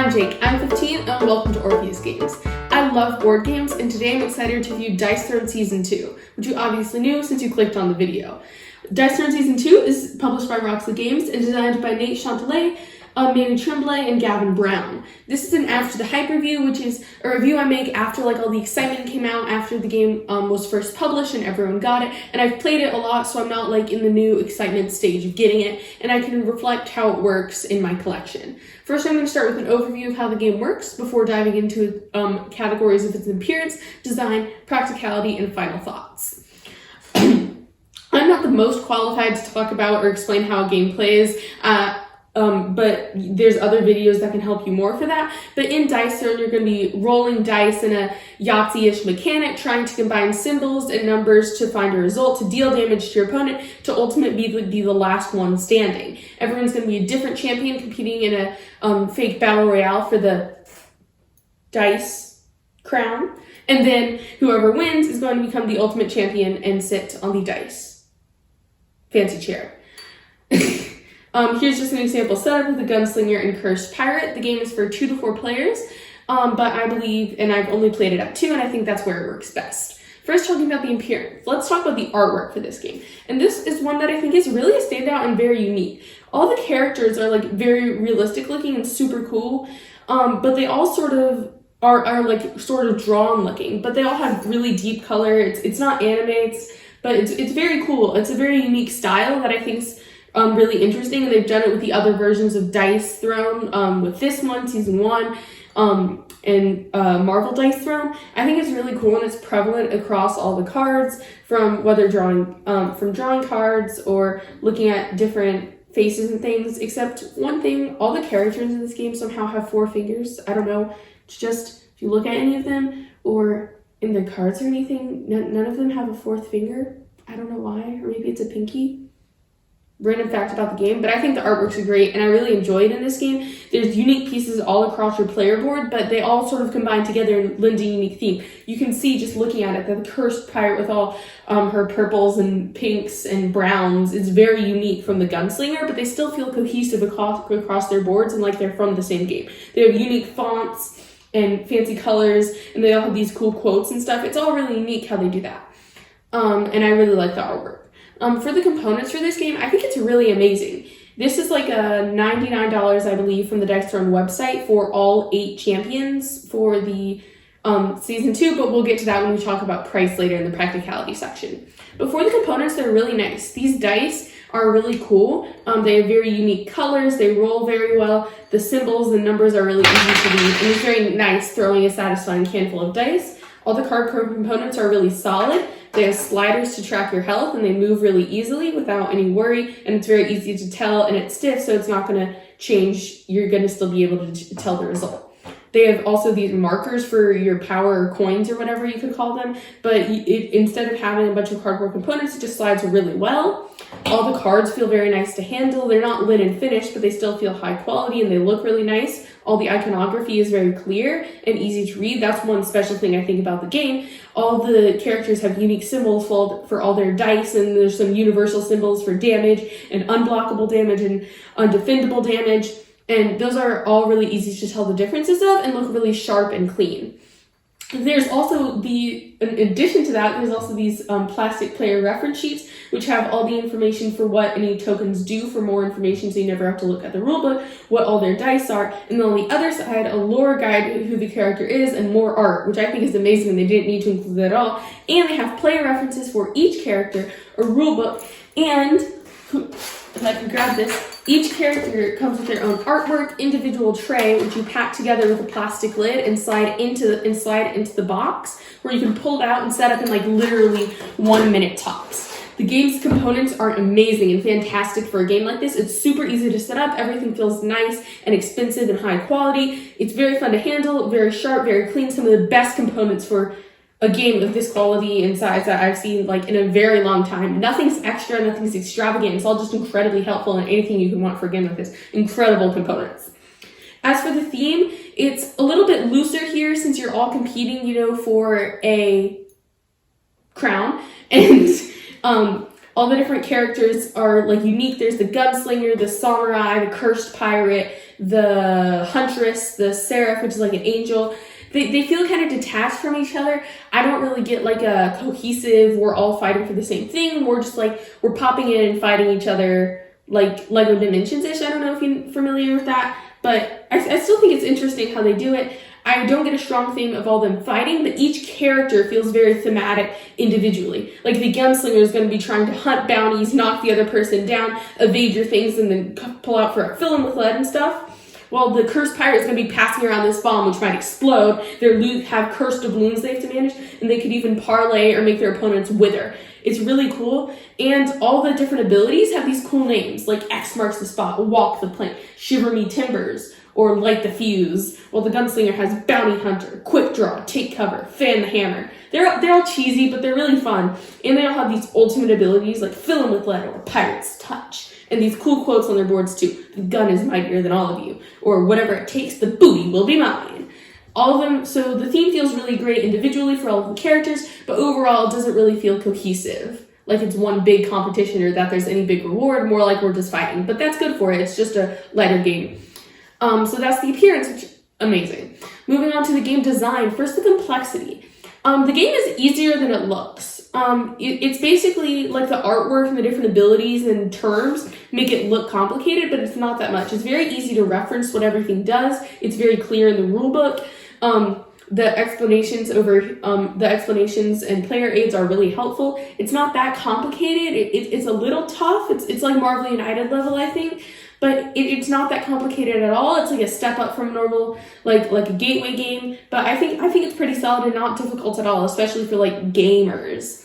I'm Jake, I'm 15, and welcome to Orpheus Games. I love board games, and today I'm excited to review Dice Throne Season 2, which you obviously knew since you clicked on the video. Dice Throne Season 2 is published by Roxley Games and designed by Nate Chantelet, Manny Tremblay, and Gavin Brown. This is an After the Hype review, which is a review I make after all the excitement came out after the game was first published and everyone got it. And I've played it a lot, so I'm not in the new excitement stage of getting it, and I can reflect how it works in my collection. First, I'm going to start with an overview of how the game works before diving into categories of its appearance, design, practicality, and final thoughts. I'm not the most qualified to talk about or explain how a game plays, but there's other videos that can help you more for that. But in Dice Throne, you're going to be rolling dice in a Yahtzee-ish mechanic, trying to combine symbols and numbers to find a result, to deal damage to your opponent, to ultimately be the last one standing. Everyone's going to be a different champion competing in a fake battle royale for the dice crown. And then whoever wins is going to become the ultimate champion and sit on the dice fancy chair. Here's just an example setup with the Gunslinger and Cursed Pirate. The game is for 2 to 4 players, but I believe, and I've only played it at 2, and I think that's where it works best. First, talking about the appearance. Let's talk about the artwork for this game. And this is one that I think is really a standout and very unique. All the characters are very realistic looking and super cool, but they all sort of are sort of drawn looking, but they all have really deep color. It's not anime, but it's very cool. It's a very unique style that I think's really interesting, and they've done it with the other versions of Dice Throne, with this one, Season 1, and Marvel Dice Throne. I think it's really cool, and it's prevalent across all the cards, from whether drawing cards or looking at different faces and things, except one thing, all the characters in this game somehow have 4 fingers. I don't know, it's just, if you look at any of them, or in the cards or anything, none of them have a 4th finger. I don't know why, or maybe it's a pinky. Random fact about the game, but I think the artworks are great, and I really enjoy it in this game. There's unique pieces all across your player board, but they all sort of combine together and lend a unique theme. You can see just looking at it that the Cursed Pirate with all her purples and pinks and browns is very unique from the Gunslinger, but they still feel cohesive across their boards and like they're from the same game. They have unique fonts and fancy colors, and they all have these cool quotes and stuff. It's all really unique how they do that, and I really like the artwork. For the components for this game, I think it's really amazing. This is a $99, I believe, from the Dice Throne website for all 8 champions for the Season 2, but we'll get to that when we talk about price later in the practicality section. But for the components, they're really nice. These dice are really cool. They have very unique colors. They roll very well. The symbols and numbers are really easy to read, and it's very nice throwing a satisfying handful of dice. All the card components are really solid. They have sliders to track your health, and they move really easily without any worry, and it's very easy to tell, and it's stiff, so it's not going to change. You're going to still be able to tell the result. They have also these markers for your power or coins or whatever you could call them, but instead of having a bunch of cardboard components, it just slides really well. All the cards feel very nice to handle. They're not linen finished, but they still feel high quality, and they look really nice. All the iconography is very clear and easy to read. That's one special thing I think about the game. All the characters have unique symbols for all their dice, and there's some universal symbols for damage and unblockable damage and undefendable damage. And those are all really easy to tell the differences of and look really sharp and clean. There's also in addition to that, there's also these plastic player reference sheets, which have all the information for what any tokens do for more information, so you never have to look at the rulebook, what all their dice are. And then on the other side, a lore guide, who the character is, and more art, which I think is amazing, and they didn't need to include that at all. And they have player references for each character, a rulebook, and if I can grab this, each character comes with their own artwork, individual tray, which you pack together with a plastic lid and slide into the box, where you can pull it out and set up in literally 1 minute tops. The game's components are amazing and fantastic for a game like this. It's super easy to set up. Everything feels nice and expensive and high quality. It's very fun to handle, very sharp, very clean. Some of the best components for a game of this quality and size that I've seen in a very long time. Nothing's extra, nothing's extravagant. It's all just incredibly helpful and anything you can want for a game like this. Incredible components. As for the theme, it's a little bit looser here since you're all competing, for a crown. And All the different characters are like unique. There's the gunslinger, the samurai, the cursed pirate, the huntress, the seraph, which is like an angel. They feel kind of detached from each other. I don't really get like a cohesive, we're all fighting for the same thing. We're just like, we're popping in and fighting each other like Lego Dimensions-ish. I don't know if you're familiar with that, but I still think it's interesting how they do it. I don't get a strong theme of all them fighting, but each character feels very thematic individually. Like the gunslinger is going to be trying to hunt bounties, knock the other person down, evade your things, and then pull out for fill them with lead and stuff. While the cursed pirate is going to be passing around this bomb, which might explode. Their loot have cursed doubloons they have to manage, and they could even parlay or make their opponents wither. It's really cool, and all the different abilities have these cool names, like X marks the spot, walk the plank, shiver me timbers, or light the fuse. While the gunslinger has bounty hunter, quick draw, take cover, fan the hammer. They're all cheesy, but they're really fun, and they all have these ultimate abilities like fill them with lead or pirate's touch. And these cool quotes on their boards too. The gun is mightier than all of you. Or whatever it takes, the booty will be mine. All of them, so the theme feels really great individually for all of the characters, but overall it doesn't really feel cohesive. Like it's one big competition or that there's any big reward, more like we're just fighting. But that's good for it, it's just a lighter game. So that's the appearance, which is amazing. Moving on to the game design. First, the complexity. The game is easier than it looks. It's basically like the artwork and the different abilities and terms make it look complicated, but it's not that much. It's very easy to reference what everything does. It's very clear in the rule book. The explanations and player aids are really helpful. It's not that complicated. It's a little tough. It's like Marvel United level, I think. But it's not that complicated at all. It's like a step up from normal, like a gateway game. But I think it's pretty solid and not difficult at all, especially for like gamers.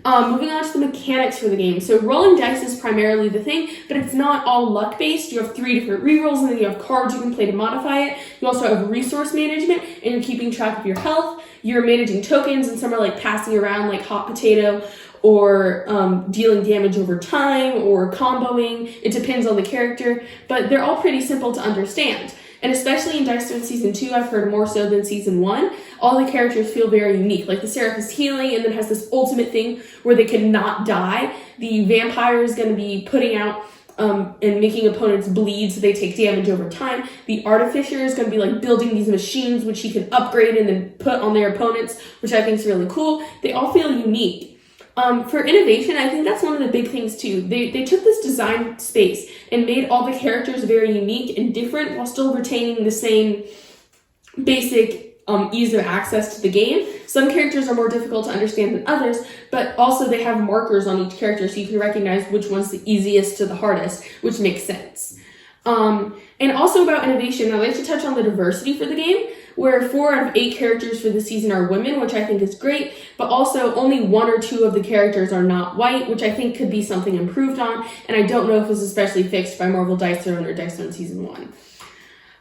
Moving on to the mechanics for the game. So rolling dice is primarily the thing, but it's not all luck based. You have 3 different rerolls, and then you have cards you can play to modify it. You also have resource management, and you're keeping track of your health. You're managing tokens, and some are like passing around like hot potato, or dealing damage over time, or comboing. It depends on the character, but they're all pretty simple to understand. And especially in Dice Throne Season 2, I've heard more so than Season 1, all the characters feel very unique. Like the Seraph is healing and then has this ultimate thing where they cannot die. The Vampire is going to be putting out and making opponents bleed so they take damage over time. The Artificer is going to be like building these machines which he can upgrade and then put on their opponents, which I think is really cool. They all feel unique. For innovation, I think that's one of the big things too. They took this design space and made all the characters very unique and different while still retaining the same basic ease of access to the game. Some characters are more difficult to understand than others, but also they have markers on each character so you can recognize which one's the easiest to the hardest, which makes sense. And also about innovation, I'd like to touch on the diversity for the game, where 4 out of 8 characters for the season are women, which I think is great, but also only 1 or 2 of the characters are not white, which I think could be something improved on, and I don't know if it was especially fixed by Marvel Dice Throne or Dice Throne Season 1.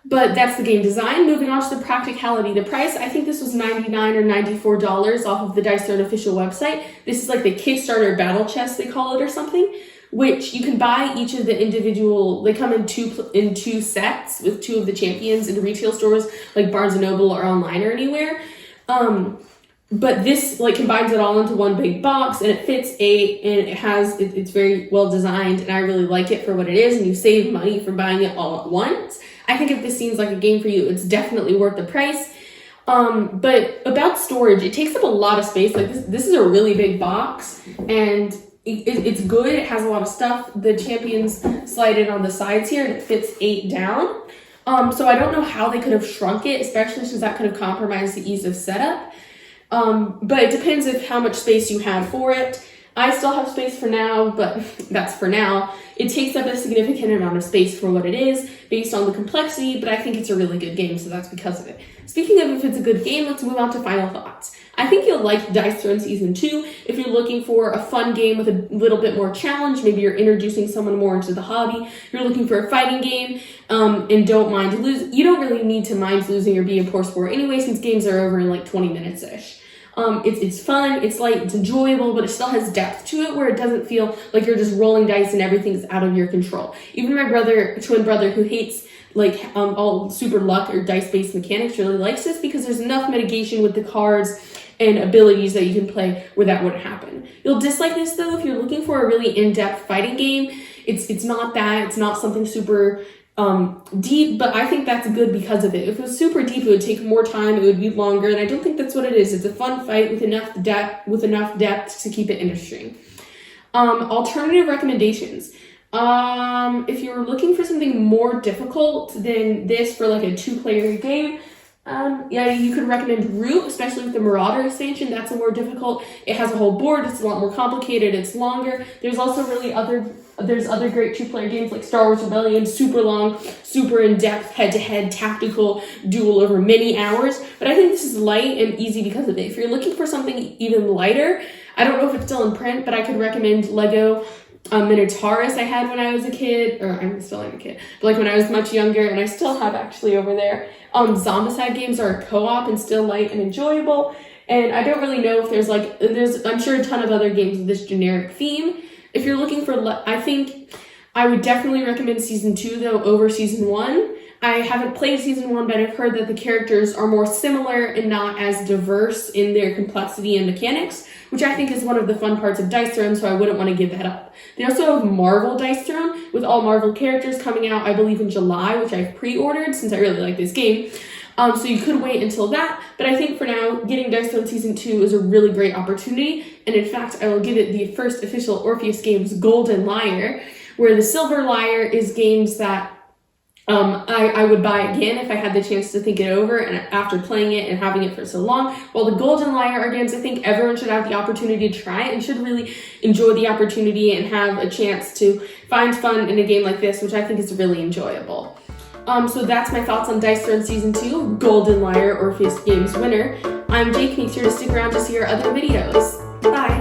But that's the game design. Moving on to the practicality. The price, I think this was $99 or $94 off of the Dice Throne official website. This is like the Kickstarter battle chest, they call it, or something, which you can buy each of the individual, they come in two sets with 2 of the champions in retail stores like Barnes & Noble or online or anywhere. But this like combines it all into one big box, and it fits 8, and it's very well designed, and I really like it for what it is, and you save money for buying it all at once. I think if this seems like a game for you, it's definitely worth the price. But about storage, it takes up a lot of space. Like this is a really big box, and it's good. It has a lot of stuff. The champions slide in on the sides here, and it fits 8 down. So I don't know how they could have shrunk it, especially since that could have compromised the ease of setup. But it depends on how much space you have for it. I still have space for now, but that's for now. It takes up a significant amount of space for what it is, based on the complexity, but I think it's a really good game, so that's because of it. Speaking of if it's a good game, let's move on to final thoughts. I think you'll like Dice Throne Season 2 if you're looking for a fun game with a little bit more challenge. Maybe you're introducing someone more into the hobby. You're looking for a fighting game and don't mind losing. You don't really need to mind losing or be a poor sport anyway, since games are over in like 20 minutes-ish. It's fun, it's light, it's enjoyable, but it still has depth to it where it doesn't feel like you're just rolling dice and everything's out of your control. Even my twin brother who hates like all super luck or dice-based mechanics really likes this because there's enough mitigation with the cards and abilities that you can play where that wouldn't happen. You'll dislike this though if you're looking for a really in-depth fighting game. It's not that. It's not something super deep, but I think that's good because of it. If it was super deep, it would take more time, it would be longer, and I don't think that's what it is. It's a fun fight with enough depth to keep it interesting. Alternative recommendations. If you're looking for something more difficult than this for like a 2-player game, yeah, you could recommend Root, especially with the Marauder expansion. That's a more difficult. It has a whole board. It's a lot more complicated. It's longer. There's also there's other great 2-player games like Star Wars Rebellion, super long, super in-depth, head-to-head tactical duel over many hours. But I think this is light and easy because of it. If you're looking for something even lighter, I don't know if it's still in print, but I could recommend Lego Minotaurus I had when I was a kid, or I'm still like a kid, but like when I was much younger, and I still have actually over there. Zombicide games are a co-op and still light and enjoyable, and I don't really know if there's I'm sure a ton of other games with this generic theme. If you're looking for, I think I would definitely recommend Season 2 though over Season 1. I haven't played Season 1, but I've heard that the characters are more similar and not as diverse in their complexity and mechanics, which I think is one of the fun parts of Dice Throne, so I wouldn't want to give that up. They also have Marvel Dice Throne, with all Marvel characters coming out, I believe, in July, which I've pre-ordered since I really like this game. So you could wait until that, but I think for now, getting Dice Throne Season 2 is a really great opportunity, and in fact, I will give it the first official Orpheus Games Golden Lyre, where the Silver Lyre is games that I would buy again if I had the chance to think it over and after playing it and having it for so long. While the Golden Lyre are games I think everyone should have the opportunity to try and should really enjoy the opportunity and have a chance to find fun in a game like this, which I think is really enjoyable. So that's my thoughts on Dice Throne Season 2, Golden Lyre Orpheus Games winner. I'm Jake, make sure to stick around to see our other videos. Bye!